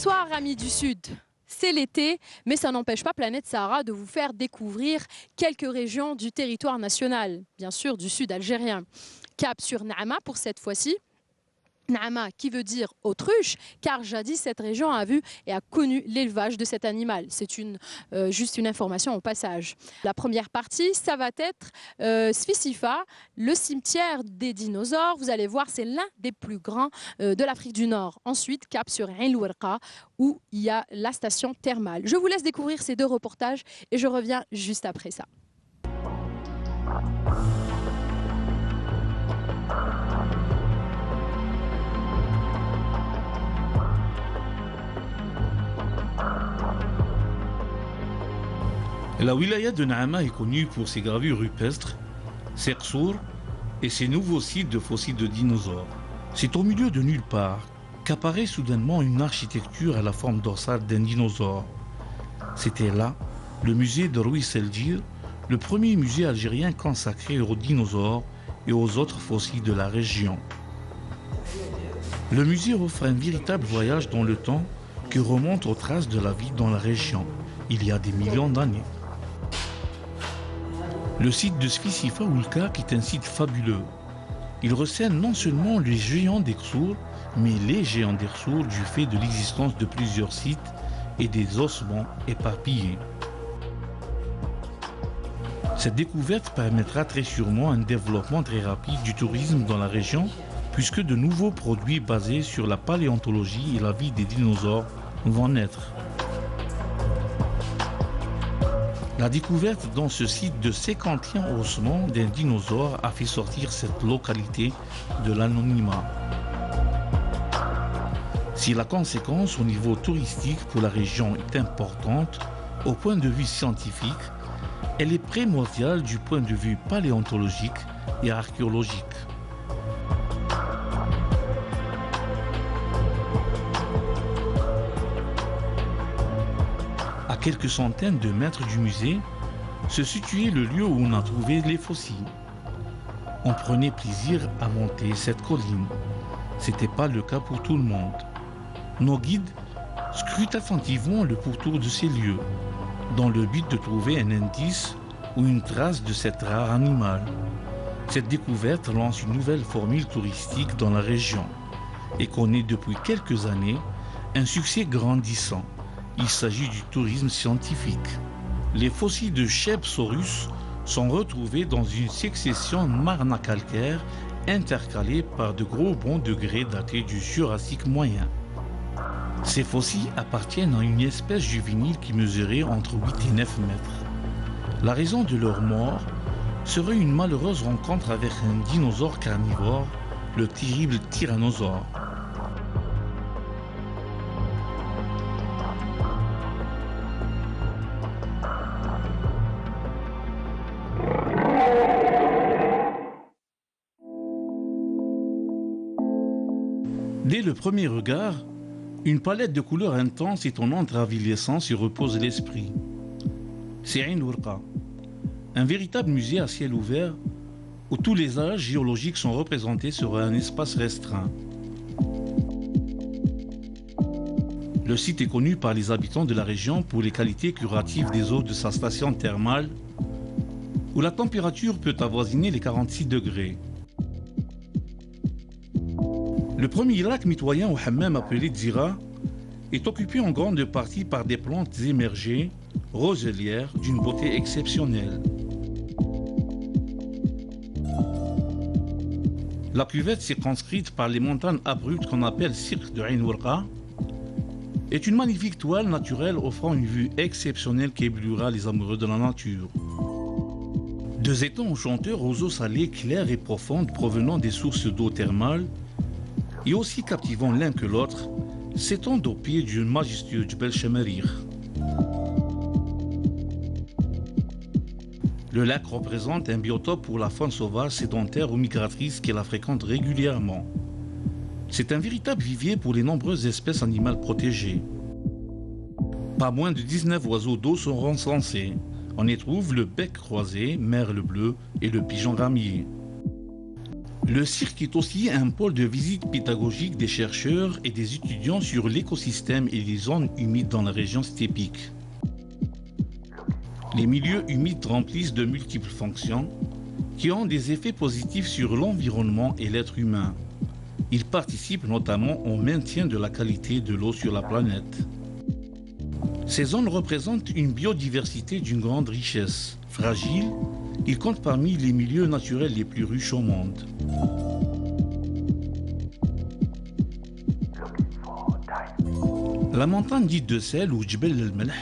Bonsoir amis du Sud, c'est l'été, mais ça n'empêche pas Planète Sahara de vous faire découvrir quelques régions du territoire national, bien sûr du Sud algérien. Cap sur Naama pour cette fois-ci. Naama qui veut dire autruche, car jadis cette région a vu et a connu l'élevage de cet animal. C'est juste une information au passage. La première partie, ça va être Sfisifa, le cimetière des dinosaures. Vous allez voir, c'est l'un des plus grands de l'Afrique du Nord. Ensuite, cap sur Ain Louerqa, où il y a la station thermale. Je vous laisse découvrir ces deux reportages et je reviens juste après ça. La wilaya de Naama est connue pour ses gravures rupestres, ses qsours et ses nouveaux sites de fossiles de dinosaures. C'est au milieu de nulle part qu'apparaît soudainement une architecture à la forme dorsale d'un dinosaure. C'était là le musée de Rouis Seldir, le premier musée algérien consacré aux dinosaures et aux autres fossiles de la région. Le musée offre un véritable voyage dans le temps qui remonte aux traces de la vie dans la région, il y a des millions d'années. Le site de Sfisifa Oulkak est un site fabuleux. Il recèle non seulement les géants des qsours, mais les géants des qsours du fait de l'existence de plusieurs sites et des ossements éparpillés. Cette découverte permettra très sûrement un développement très rapide du tourisme dans la région, puisque de nouveaux produits basés sur la paléontologie et la vie des dinosaures vont naître. La découverte dans ce site de 50e ossement d'un dinosaure a fait sortir cette localité de l'anonymat. Si la conséquence au niveau touristique pour la région est importante, au point de vue scientifique, elle est primordiale du point de vue paléontologique et archéologique. À quelques centaines de mètres du musée, se situait le lieu où on a trouvé les fossiles. On prenait plaisir à monter cette colline. Ce n'était pas le cas pour tout le monde. Nos guides scrutent attentivement le pourtour de ces lieux, dans le but de trouver un indice ou une trace de cet rare animal. Cette découverte lance une nouvelle formule touristique dans la région et connaît depuis quelques années un succès grandissant. Il s'agit du tourisme scientifique. Les fossiles de Chebsaurus sont retrouvés dans une succession marna-calcaire intercalée par de gros bons degrés datés du Jurassique moyen. Ces fossiles appartiennent à une espèce juvénile qui mesurait entre 8 et 9 mètres. La raison de leur mort serait une malheureuse rencontre avec un dinosaure carnivore, le terrible tyrannosaure. Dès le premier regard, une palette de couleurs intenses et étonnante ravissante y repose l'esprit. C'est Ain Louerqa, un véritable musée à ciel ouvert où tous les âges géologiques sont représentés sur un espace restreint. Le site est connu par les habitants de la région pour les qualités curatives des eaux de sa station thermale, où la température peut avoisiner les 46 degrés. Le premier lac mitoyen au hammam appelé Dzira est occupé en grande partie par des plantes émergées, roselières d'une beauté exceptionnelle. La cuvette circonscrite par les montagnes abruptes qu'on appelle cirque de Ain Louerqa est une magnifique toile naturelle offrant une vue exceptionnelle qui éblouira les amoureux de la nature. Deux étangs enchanteurs aux eaux salées claires et profondes provenant des sources d'eau thermale et aussi captivants l'un que l'autre, s'étendent au pied du majestueux Djebel Chamarir. Le lac représente un biotope pour la faune sauvage sédentaire ou migratrice qui la fréquente régulièrement. C'est un véritable vivier pour les nombreuses espèces animales protégées. Pas moins de 19 oiseaux d'eau sont recensés. On y trouve le bec croisé, merle bleu et le pigeon ramier. Le cirque est aussi un pôle de visite pédagogique des chercheurs et des étudiants sur l'écosystème et les zones humides dans la région stépique. Les milieux humides remplissent de multiples fonctions qui ont des effets positifs sur l'environnement et l'être humain. Ils participent notamment au maintien de la qualité de l'eau sur la planète. Ces zones représentent une biodiversité d'une grande richesse. Fragile, ils comptent parmi les milieux naturels les plus riches au monde. La montagne dite de sel ou Djebel el-Melh,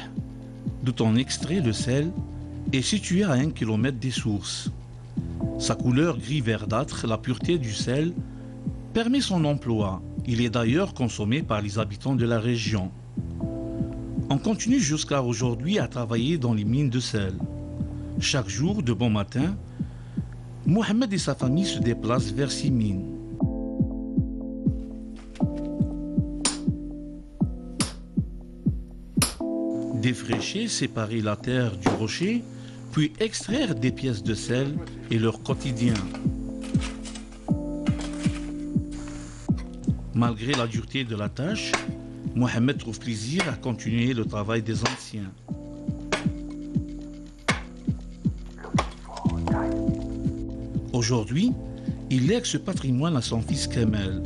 d'où on extrait le sel, est située à 1 km des sources. Sa couleur gris verdâtre, la pureté du sel, permet son emploi. Il est d'ailleurs consommé par les habitants de la région. On continue jusqu'à aujourd'hui à travailler dans les mines de sel. Chaque jour, de bon matin, Mohamed et sa famille se déplacent vers ces mines. Défricher, séparer la terre du rocher, puis extraire des pièces de sel est leur quotidien. Malgré la dureté de la tâche, Mohamed trouve plaisir à continuer le travail des anciens. Aujourd'hui, il lègue ce patrimoine à son fils Kamel.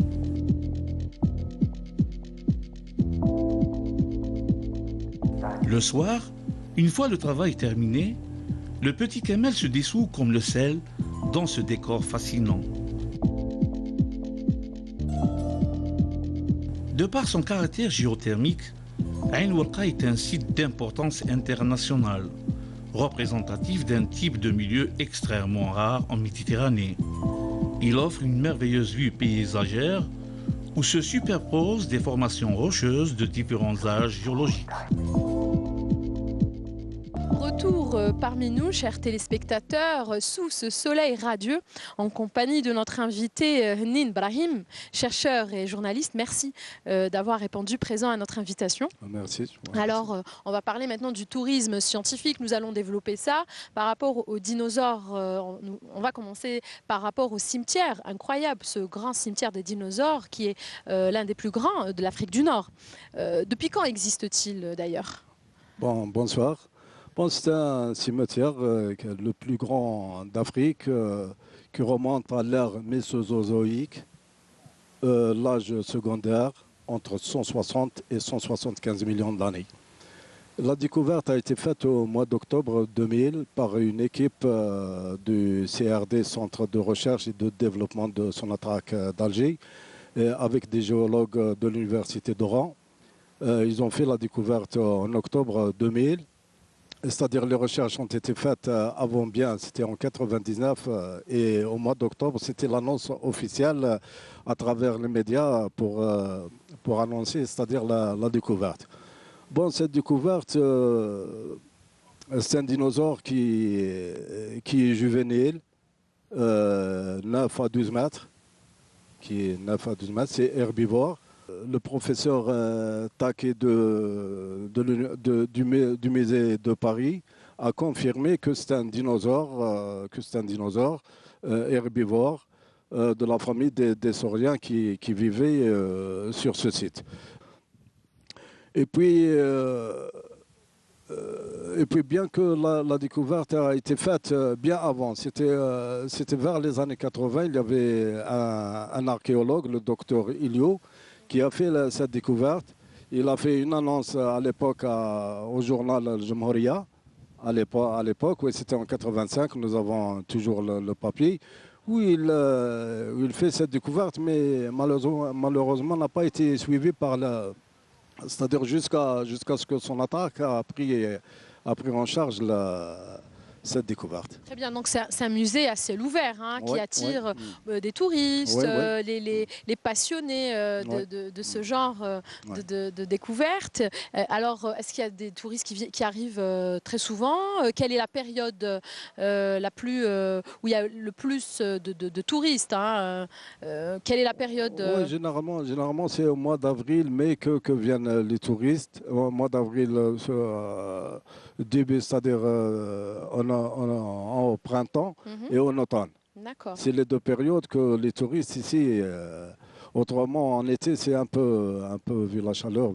Le soir, une fois le travail terminé, le petit Kamel se dissout comme le sel dans ce décor fascinant. De par son caractère géothermique, Ain Ouarqa est un site d'importance internationale, représentatif d'un type de milieu extrêmement rare en Méditerranée. Il offre une merveilleuse vue paysagère où se superposent des formations rocheuses de différents âges géologiques. Retour parmi nous, chers téléspectateurs, sous ce soleil radieux, en compagnie de notre invité Nin Brahim, chercheur et journaliste. Merci d'avoir répondu présent à notre invitation. Merci. Alors, on va parler maintenant du tourisme scientifique. Nous allons développer ça par rapport aux dinosaures. On va commencer par rapport au cimetière incroyable, ce grand cimetière des dinosaures qui est l'un des plus grands de l'Afrique du Nord. Depuis quand existe-t-il d'ailleurs? Bonsoir. C'est un cimetière le plus grand d'Afrique qui remonte à l'ère mésozoïque, l'âge secondaire, entre 160 et 175 millions d'années. La découverte a été faite au mois d'octobre 2000 par une équipe du CRD, Centre de recherche et de développement de Sonatrach d'Alger, avec des géologues de l'université d'Oran. Ils ont fait la découverte en octobre 2000. C'est-à-dire les recherches ont été faites avant bien, c'était en 99 et au mois d'octobre, c'était l'annonce officielle à travers les médias pour annoncer, c'est-à-dire la découverte. Cette découverte, c'est un dinosaure qui est juvénile, 9 à 12 mètres, c'est herbivore. Le professeur Taquet du musée de Paris a confirmé que c'est un dinosaure, herbivore de la famille des sauriens qui vivaient sur ce site. Et puis bien que la découverte a été faite bien avant, c'était vers les années 80, il y avait un archéologue, le docteur Ilio, qui a fait cette découverte. Il a fait une annonce à l'époque au journal Al Jamhouria, à l'époque, oui, c'était en 85, nous avons toujours le papier, où il fait cette découverte, mais malheureusement n'a pas été suivi par c'est-à-dire jusqu'à ce que son attaque a pris en charge cette découverte. Très bien, donc c'est un musée à ciel ouvert qui attire des touristes, les passionnés de ce genre de découverte. Alors, est-ce qu'il y a des touristes qui arrivent très souvent? Quelle est la période où il y a le plus de touristes quelle est la période Généralement c'est au mois d'avril, mai que viennent les touristes. Au mois d'avril, début, c'est-à-dire au printemps et en automne. D'accord. C'est les deux périodes que les touristes ici. Autrement, en été, c'est un peu, vu la chaleur,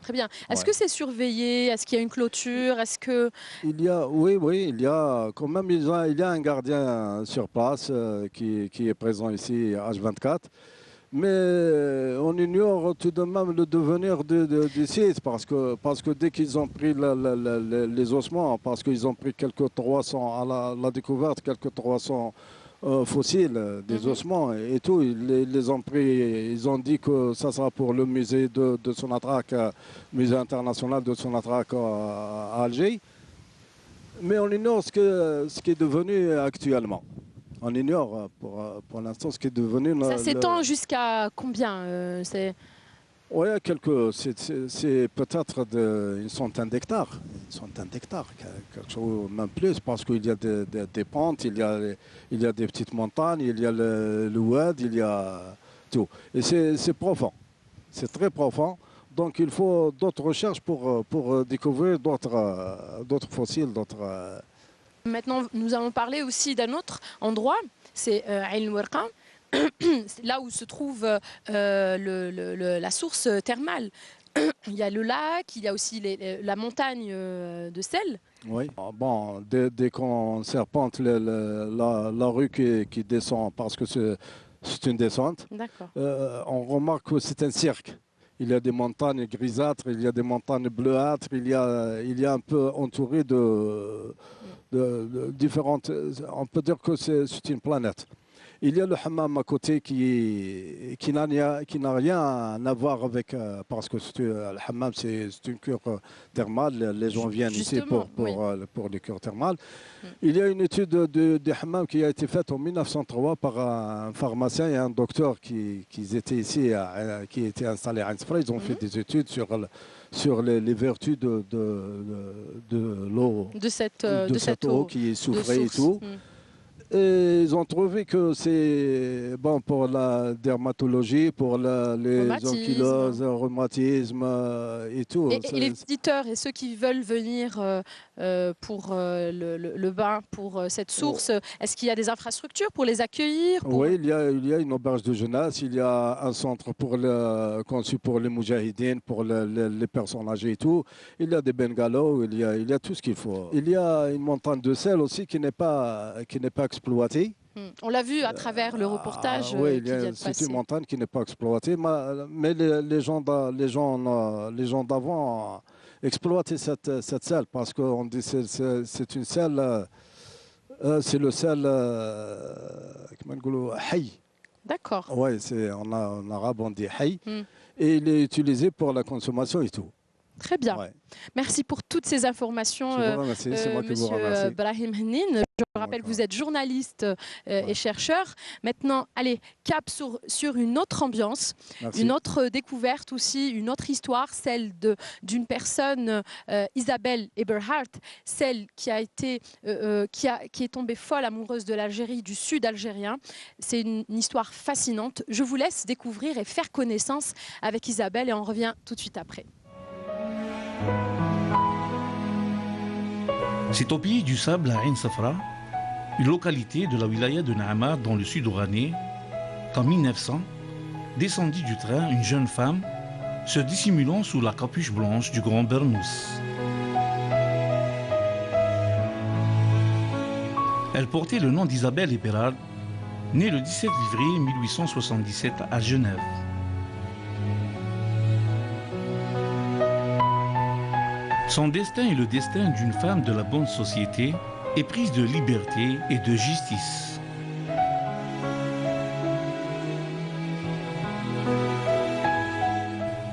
Très bien. Est-ce ouais. que c'est surveillé? Est-ce qu'il y a une clôture? Est-ce que... Oui, il y a quand même, il y a un gardien sur place qui est présent ici H24. Mais on ignore tout de même le devenir du site parce que dès qu'ils ont pris les ossements, parce qu'ils ont pris quelques 300 à la découverte, quelques 300 fossiles des ossements et tout, ils les ont pris, ils ont dit que ça sera pour le musée de Sonatrach, musée international de Sonatrach à Alger. Mais on ignore ce qui est devenu actuellement. On ignore pour l'instant ce qui est devenu. Ça s'étend jusqu'à combien Oui, c'est peut-être une centaine d'hectares. Une centaine d'hectares, quelque chose même plus, parce qu'il y a des pentes, il y a des petites montagnes, il y a le oued, il y a tout. Et c'est profond. C'est très profond. Donc il faut d'autres recherches pour découvrir d'autres fossiles, d'autres. Maintenant, nous allons parler aussi d'un autre endroit, c'est Ain Werqa, là où se trouve la source thermale. Il y a le lac, il y a aussi la montagne de sel. Oui. Bon, dès qu'on serpente la rue qui descend, parce que c'est une descente, on remarque que c'est un cirque. Il y a des montagnes grisâtres, il y a des montagnes bleuâtres, il y a un peu entouré de différentes. On peut dire que c'est une planète. Il y a le hammam à côté qui n'a rien à voir avec. Parce que le hammam, c'est une cure thermale. Les gens viennent ici pour les cures thermales. Il y a une étude des hammams qui a été faite en 1903 par un pharmacien et un docteur qui étaient ici, qui étaient installés à Ainsfra. Ils ont fait des études sur les vertus de l'eau. De cette eau qui est soufrée et tout. Et ils ont trouvé que c'est bon pour la dermatologie, pour les ankyloses, rhumatisme et tout. Et les visiteurs et ceux qui veulent venir pour le bain, pour cette source, est-ce qu'il y a des infrastructures pour les accueillir Oui, il y a une auberge de jeunesse, il y a un centre conçu pour les moujahidines, pour les personnes âgées et tout. Il y a des bungalows, il y a tout ce qu'il faut. Il y a une montagne de sel aussi qui n'est pas exploitée. On l'a vu à travers le reportage. Oui, c'est une montagne qui n'est pas exploitée, mais les gens d'avant exploitaient cette selle parce qu'on dit que c'est une selle, c'est le sel, comment on dit, hay. D'accord. Oui, en arabe on dit hay, et il est utilisé pour la consommation et tout. Très bien. Ouais. Merci pour toutes ces informations, Monsieur Brahim Hennin. Je rappelle que vous êtes journaliste et chercheur. Maintenant, allez, cap sur une autre ambiance, une autre découverte aussi, une autre histoire, celle d'une personne, Isabelle Eberhardt, celle qui est tombée folle amoureuse de l'Algérie, du sud algérien. C'est une histoire fascinante. Je vous laisse découvrir et faire connaissance avec Isabelle et on revient tout de suite après. C'est au pays du sable à Ain Safra, une localité de la wilaya de Naama dans le sud oranais, qu'en 1900, descendit du train une jeune femme se dissimulant sous la capuche blanche du grand Bernous. Elle portait le nom d'Isabelle Eberhardt, née le 17 février 1877 à Genève. Son destin est le destin d'une femme de la bonne société, éprise de liberté et de justice.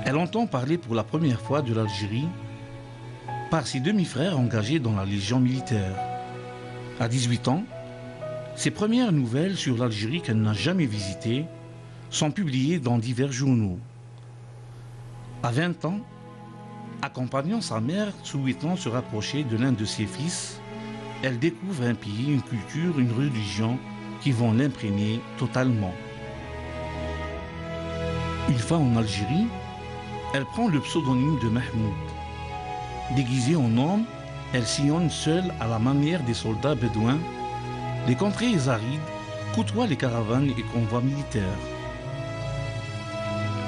Elle entend parler pour la première fois de l'Algérie par ses demi-frères engagés dans la Légion militaire. À 18 ans, ses premières nouvelles sur l'Algérie qu'elle n'a jamais visitée sont publiées dans divers journaux. À 20 ans, accompagnant sa mère, souhaitant se rapprocher de l'un de ses fils, elle découvre un pays, une culture, une religion qui vont l'imprégner totalement. Une fois en Algérie, elle prend le pseudonyme de Mahmoud. Déguisée en homme, elle sillonne seule à la manière des soldats bédouins Les contrées arides côtoient les caravanes et convois militaires.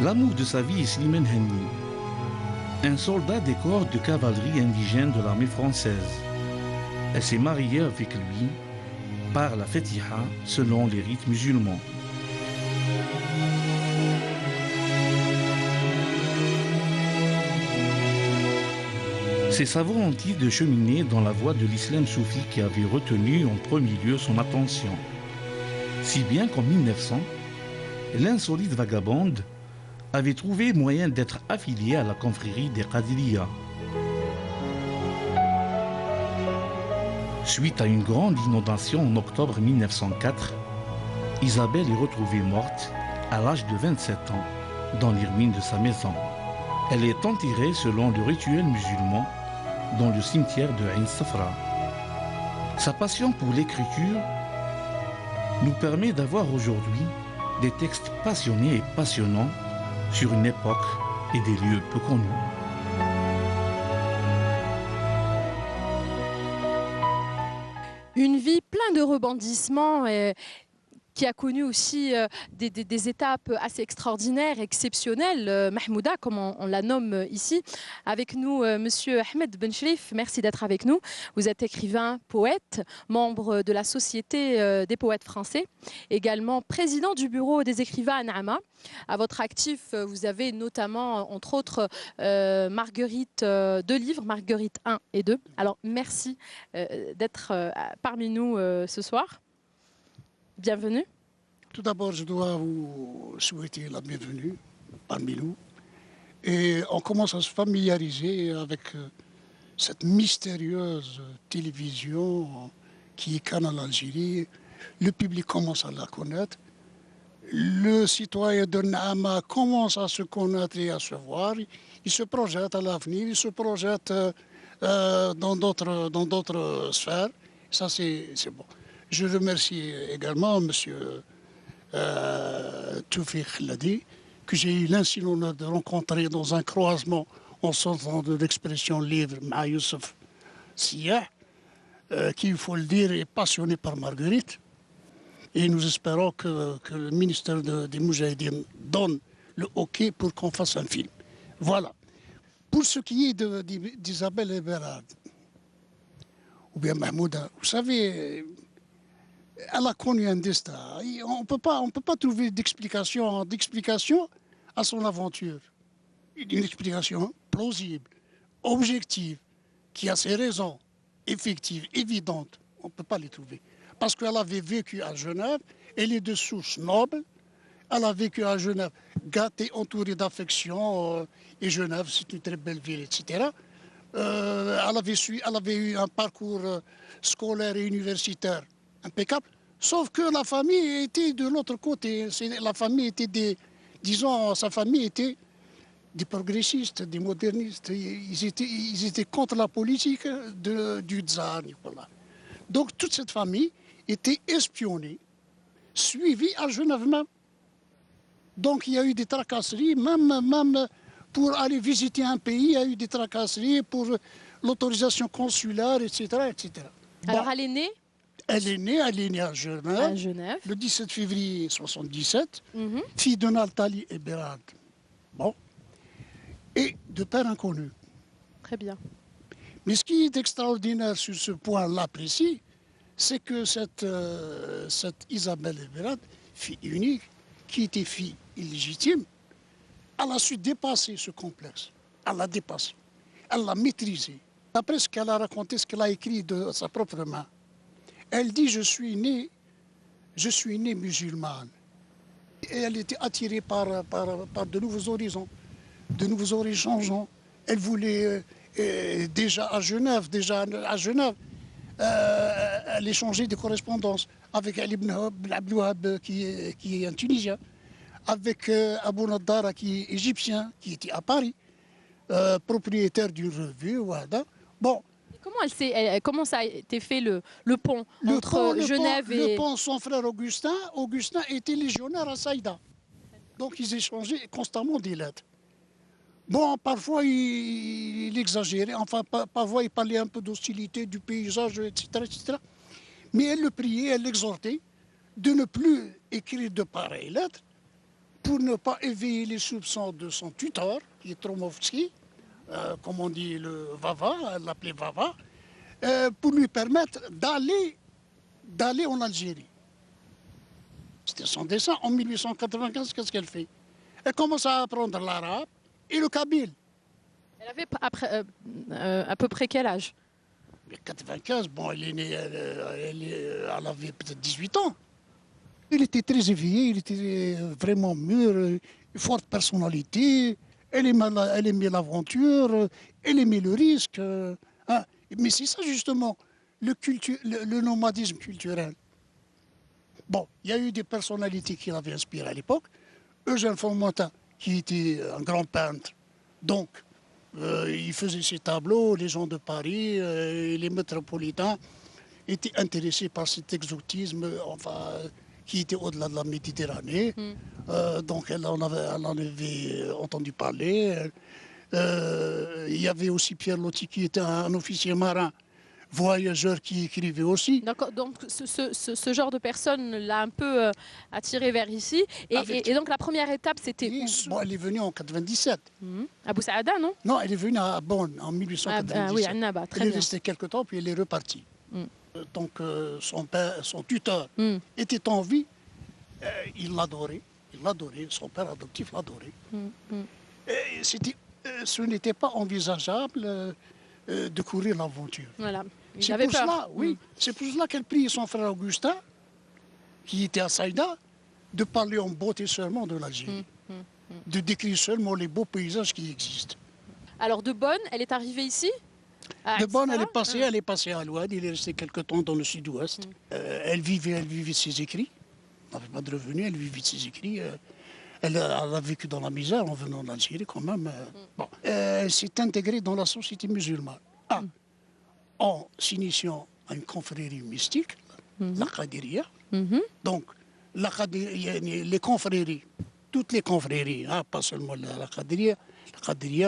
L'amour de sa vie est Slimane Henni, un soldat des corps de cavalerie indigène de l'armée française. Elle s'est mariée avec lui par la Fatiha selon les rites musulmans. C'est sa volonté de cheminer dans la voie de l'islam soufi qui avait retenu en premier lieu son attention. Si bien qu'en 1900, l'insolite vagabonde avait trouvé moyen d'être affiliée à la confrérie des Qadiriyas. Suite à une grande inondation en octobre 1904, Isabelle est retrouvée morte à l'âge de 27 ans dans les ruines de sa maison. Elle est enterrée selon le rituel musulman dans le cimetière de Ain Safra. Sa passion pour l'écriture nous permet d'avoir aujourd'hui des textes passionnés et passionnants sur une époque et des lieux peu connus. Une vie pleine de rebondissements qui a connu aussi des étapes assez extraordinaires, exceptionnelles. Mahmouda, comme on la nomme ici. Avec nous, Monsieur Ahmed Benchrif, merci d'être avec nous. Vous êtes écrivain, poète, membre de la Société des poètes français, également président du bureau des écrivains à Naama. À votre actif, vous avez notamment, entre autres, Marguerite, 2 livres, Marguerite 1 et 2. Alors, merci d'être parmi nous ce soir. Bienvenue. Tout d'abord, je dois vous souhaiter la bienvenue parmi nous. Et on commence à se familiariser avec cette mystérieuse télévision qui est Canal Algérie. Le public commence à la connaître. Le citoyen de Naama commence à se connaître et à se voir. Il se projette à l'avenir, il se projette dans d'autres sphères. Ça, c'est bon. Je remercie également M. Toufik Khladi, que j'ai eu l'insigne honneur de rencontrer dans un croisement en sortant de l'expression livre Ma Youssef Siyah, qui, il faut le dire, est passionné par Marguerite. Et nous espérons que le ministère des Moudjahidines donne le OK pour qu'on fasse un film. Voilà. Pour ce qui est d'Isabelle Eberhard, ou bien Mahmouda, vous savez, elle a connu un destin. On ne peut pas trouver d'explication à son aventure. Une explication plausible, objective, qui a ses raisons effectives, évidentes. On ne peut pas les trouver. Parce qu'elle avait vécu à Genève, elle est de souche noble, elle a vécu à Genève, gâtée, entourée d'affection, et Genève, c'est une très belle ville, etc. Elle avait eu un parcours scolaire et universitaire impeccable, sauf que la famille était de l'autre côté. La famille était sa famille était des progressistes, des modernistes. Ils étaient contre la politique du tsar. Voilà. Donc toute cette famille était espionnée, suivie à Genève même. Donc il y a eu des tracasseries, même pour aller visiter un pays, il y a eu des tracasseries pour l'autorisation consulaire, etc. etc. Alors elle est née Elle est née à Genève, le 17 février 1977, fille de Nathalie Eberhard. Bon. Et de père inconnu. Très bien. Mais ce qui est extraordinaire sur ce point-là précis, c'est que cette Isabelle Eberhard, fille unique, qui était fille illégitime, elle a su dépasser ce complexe. Elle l'a dépassé. Elle l'a maîtrisé. D'après ce qu'elle a raconté, ce qu'elle a écrit de sa propre main, elle dit « je suis née musulmane ». Et elle était attirée par de nouveaux horizons, changeants. Elle voulait, déjà à Genève, elle échangeait des correspondances avec Ali ibn Abdouhab, qui est un Tunisien, avec Abou Nadara, qui est égyptien, qui était à Paris, propriétaire d'une revue. Voilà. Bon. Comment ça a été fait le pont entre Genève et... Le pont, son frère Augustin était légionnaire à Saïda. Donc ils échangeaient constamment des lettres. Bon, parfois il exagérait, enfin parfois il parlait un peu d'hostilité du paysage, etc., etc. Mais elle le priait, elle l'exhortait de ne plus écrire de pareilles lettres pour ne pas éveiller les soupçons de son tuteur, qui est Tromovski, comme on dit le Vava, elle l'appelait Vava, pour lui permettre d'aller en Algérie. C'était son dessin. En 1895, qu'est-ce qu'elle fait? Elle commence à apprendre l'arabe et le kabyle. Elle avait à peu près quel âge? Mais 95, bon, elle est née, elle avait peut-être 18 ans. Il était très éveillé, il était vraiment mûr, forte personnalité. Elle aimait l'aventure, elle aimait le risque. Hein. Mais c'est ça justement, le nomadisme culturel. Bon, il y a eu des personnalités qui l'avaient inspiré à l'époque. Eugène Formentin, qui était un grand peintre, donc il faisait ses tableaux, les gens de Paris, les métropolitains étaient intéressés par cet exotisme, enfin, qui était au-delà de la Méditerranée. Donc elle en avait entendu parler. Il y avait aussi Pierre Loti, qui était un officier marin, voyageur, qui écrivait aussi. Donc ce genre de personne l'a un peu attiré vers ici. Et donc la première étape, c'était où? Bon, elle est venue en 97. À Bousaada, non? Non, elle est venue à Bonn en 1897. Oui, à Annaba, très elle est bien. restée quelque temps, puis elle est repartie. Donc son tuteur était en vie. Il l'adorait. Son père adoptif l'adorait. Ce n'était pas envisageable de courir l'aventure. Voilà. C'est pour cela, oui, c'est pour cela qu'elle prie son frère Augustin, qui était à Saïda, de parler en beauté seulement de l'Algérie, de décrire seulement les beaux paysages qui existent. Alors de Bonn, elle est arrivée ici? De Bonn, elle est passée à Louad, elle est restée quelque temps dans le sud-ouest. Elle vivait de ses écrits. Elle n'avait pas de revenus, elle vivait de ses écrits. Elle a vécu dans la misère en venant d'Algérie quand même. Bon. Elle s'est intégrée dans la société musulmane. En s'initiant à une confrérie mystique, la Qadiriya. Donc, les confréries, toutes les confréries, pas seulement la Qadiriya,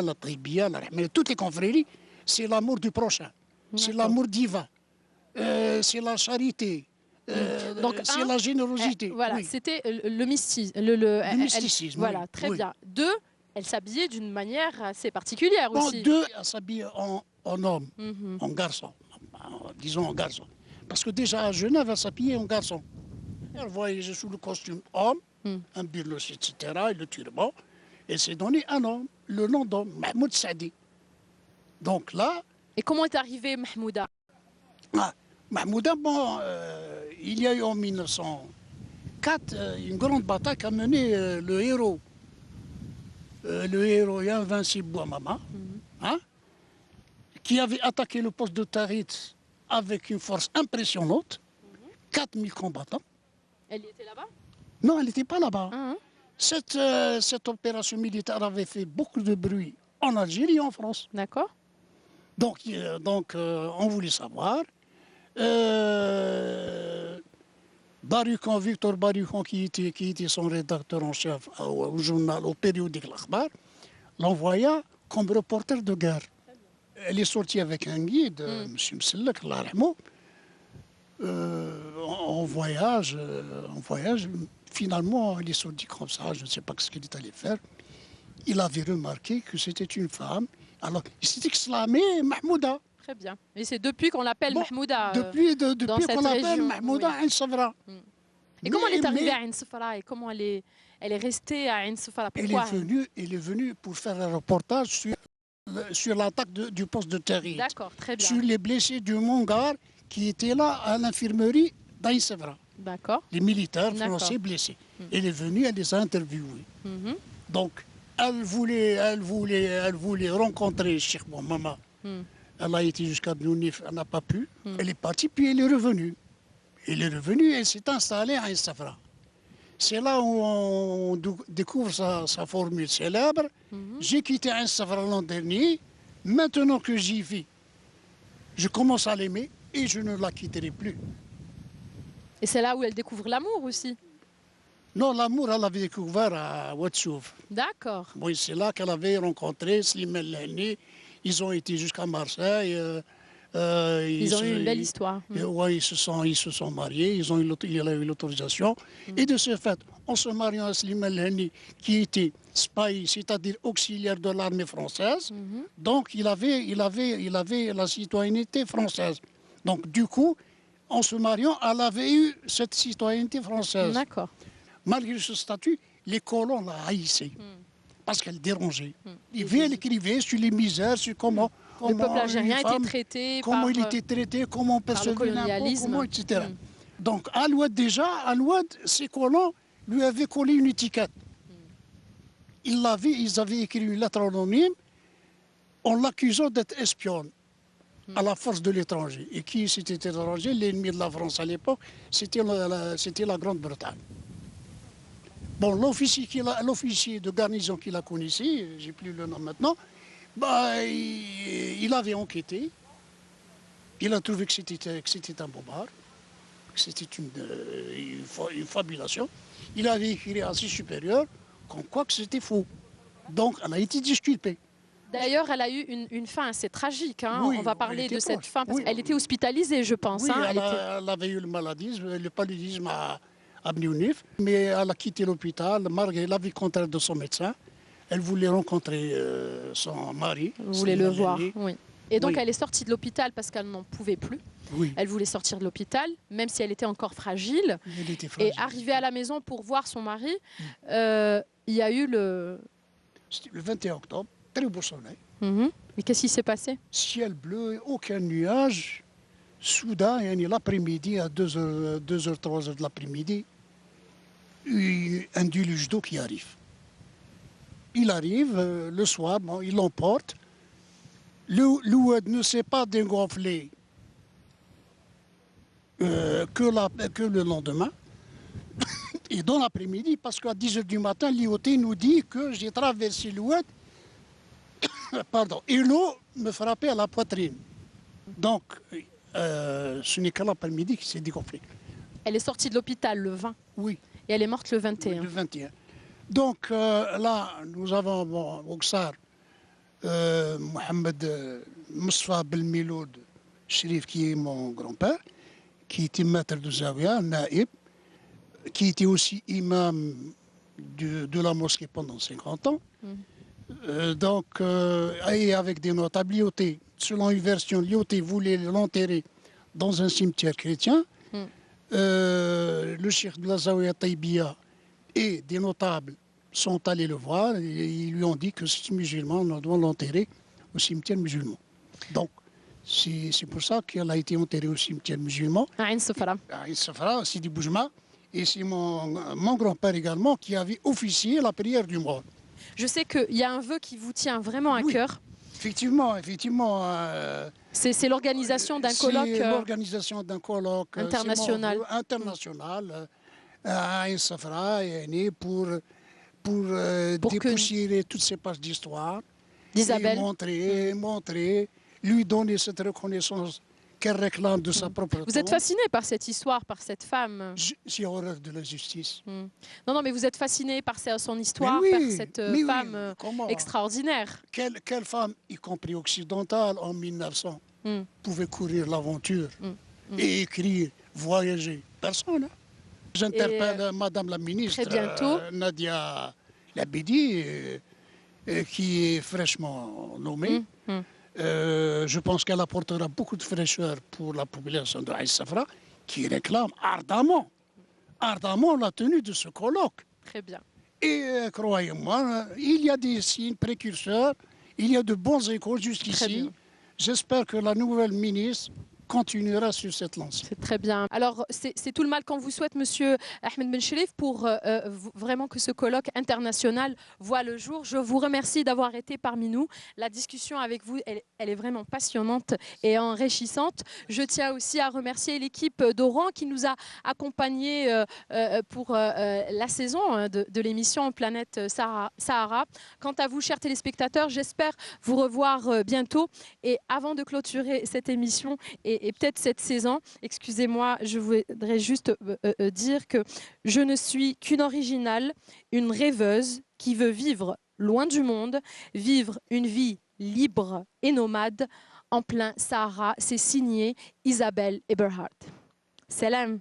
la Taïbiya, la Rahmaniya, toutes les confréries, c'est l'amour du prochain, c'est l'amour divin, c'est la charité. C'est la générosité. Voilà, oui. C'était le mysticisme. Le mysticisme. Voilà, très bien. Deux, elle s'habillait d'une manière assez particulière aussi. Deux, elle s'habillait en homme, en garçon, disons en garçon. Parce que déjà à Genève, elle s'habillait en garçon. Elle voyageait sous le costume homme, un birlos, etc., et le turban. Elle s'est donné un homme, le nom d'homme, Mahmoud Saadi. Donc là... Et comment est arrivée Mahmouda? Mahmouda, bon, il y a eu en 1904 une grande bataille qu'a mené le héros invincible Bouamama, qui avait attaqué le poste de Tarit avec une force impressionnante, 4000 combattants. Elle y était là-bas? Non, elle n'était pas là-bas. Cette opération militaire avait fait beaucoup de bruit en Algérie et en France. D'accord. Donc on voulait savoir. Baruchon, Victor Baruchon, qui était son rédacteur en chef au journal, au périodique L'Akhbar, l'envoya comme reporter de guerre. Elle est sortie avec un guide, M. Msellek, en voyage. Finalement, il est sorti comme ça, je ne sais pas ce qu'il est allé faire. Il avait remarqué que c'était une femme. Alors, il s'est exclamé Mahmouda. Très bien. Et c'est depuis qu'on l'appelle Mahmouda. Depuis qu'on l'appelle Mahmouda Ain Safra. Et comment elle est arrivée à Ain Safra et comment elle est restée à Ain Safra? Pourquoi elle est venue pour faire un reportage sur l'attaque du poste de Tahrir. D'accord, très bien. Sur les blessés du Mongar qui étaient là à l'infirmerie d'Ain Safra. D'accord. Les militaires français blessés. Elle est venue, elle les a interviewés. Donc, elle voulait rencontrer Cheikh Bouamama. Elle a été jusqu'à Bnounif, elle n'a pas pu. Elle est partie, puis elle est revenue. Elle s'est installée à Ain Safra. C'est là où on découvre sa formule célèbre. J'ai quitté Ain Safra l'an dernier. Maintenant que j'y vis, je commence à l'aimer et je ne la quitterai plus. Et c'est là où elle découvre l'amour aussi? Non, l'amour, elle l'avait découvert à Ouadsouf. D'accord. Oui, c'est là qu'elle avait rencontré Slimane Lani. Ils ont été jusqu'à Marseille. Ils ont eu une belle histoire. Ouais, ils se sont mariés, il a eu l'autorisation. Et de ce fait, en se mariant à Slimane El-Hani, qui était spy, c'est-à-dire auxiliaire de l'armée française, donc il avait la citoyenneté française. Donc du coup, en se mariant, elle avait eu cette citoyenneté française. D'accord. Malgré ce statut, les colons la haïssaient. Parce qu'elle dérangeait. Elle écrivait sur les misères, sur comment le peuple algérien était traité comment par, il était traité, comment on percevait l'impôt, etc. Donc, Alouad, ses colons lui avaient collé une étiquette. Ils avaient écrit une lettre anonyme en l'accusant d'être espionne à la force de l'étranger. Et qui c'était étranger? L'ennemi de la France à l'époque, c'était la Grande-Bretagne. Bon, l'officier de garnison qui la connaissait, j'ai plus le nom maintenant, bah, il avait enquêté. Il a trouvé que c'était un bobard, que c'était une fabulation. Il avait écrit à ses supérieurs comme quoi que c'était faux. Donc, elle a été disculpée. D'ailleurs, elle a eu une fin assez tragique. Hein. Oui, on va parler de cette fin, parce oui. qu'elle était hospitalisée, je pense. Oui, hein. elle avait eu le paludisme à Bniounif, mais elle a quitté l'hôpital malgré l'avis contraire de son médecin. Elle voulait rencontrer son mari. Vous voulez le voir, oui. Et donc, oui. elle est sortie de l'hôpital parce qu'elle n'en pouvait plus. Oui. Elle voulait sortir de l'hôpital, même si elle était encore fragile. Elle était fragile. Et arrivée à la maison pour voir son mari, il y a eu le... C'était le 21 octobre, très beau soleil. Et qu'est-ce qui s'est passé? Ciel bleu, aucun nuage. Soudain, l'après-midi, à 2h, 3h de l'après-midi, un déluge d'eau qui arrive. Il arrive le soir, bon, il l'emporte. L'Oued ne s'est pas dégonflé que le lendemain. Et dans l'après-midi, parce qu'à 10h du matin, l'IOT nous dit que j'ai traversé l'Oued, pardon, et l'eau me frappait à la poitrine. Donc, ce n'est qu'à l'après-midi qu'il s'est dégonflé. Elle est sortie de l'hôpital le 20. Oui. Et elle est morte le 21. Le 21. Donc là, nous avons au Ksar, Mohamed Mousfa Belmiloud Sherif, qui est mon grand-père, qui était maître de Zawiya, Naïb, qui était aussi imam de la mosquée pendant 50 ans. Donc, et avec des notables, l'IOT, selon une version, l'IOT voulait l'enterrer dans un cimetière chrétien. Le cheikh de la Zawiya Taïbiya et des notables sont allés le voir et ils lui ont dit que c'est musulman, on doit l'enterrer au cimetière musulman. Donc, c'est pour ça qu'elle a été enterrée au cimetière musulman. À Ain Sefra. À Ain Sefra, Sidi Boujma. Et c'est mon grand-père également qui avait officié la prière du mort. Je sais qu'il y a un vœu qui vous tient vraiment à cœur. Effectivement. C'est l'organisation d'un colloque. L'organisation d'un colloque international. À Ain Sefra, pour dépoussiérer toutes ces pages d'histoire. d'Isabelle. Montrer, lui donner cette reconnaissance qu'elle réclame de sa propre Vous êtes fasciné par cette histoire, par cette femme? J'ai horreur de la justice. Non, mais vous êtes fasciné par son histoire, par cette femme extraordinaire. Quelle femme, y compris occidentale, en 1900, pouvait courir l'aventure et écrire, voyager? Personne. Hein? J'interpelle Madame la ministre Nadia Labidi, qui est fraîchement nommée. Je pense qu'elle apportera beaucoup de fraîcheur pour la population de Ain Sefra, qui réclame ardemment la tenue de ce colloque. Très bien. Et croyez-moi, il y a des signes précurseurs, il y a de bons échos jusqu'ici. J'espère que la nouvelle ministre continuera sur cette lancée. C'est très bien. Alors, c'est tout le mal qu'on vous souhaite, Monsieur Ahmed Ben Cherif, pour vraiment que ce colloque international voit le jour. Je vous remercie d'avoir été parmi nous. La discussion avec vous, elle est vraiment passionnante et enrichissante. Je tiens aussi à remercier l'équipe d'Oran qui nous a accompagnés pour la saison de l'émission Planète Sahara. Quant à vous, chers téléspectateurs, j'espère vous revoir bientôt. Et avant de clôturer cette émission et peut-être cette saison, excusez-moi, je voudrais juste dire que je ne suis qu'une originale, une rêveuse qui veut vivre loin du monde, vivre une vie libre et nomade en plein Sahara. C'est signé Isabelle Eberhardt. Salam.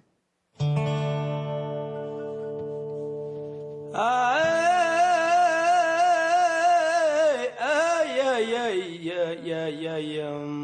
يا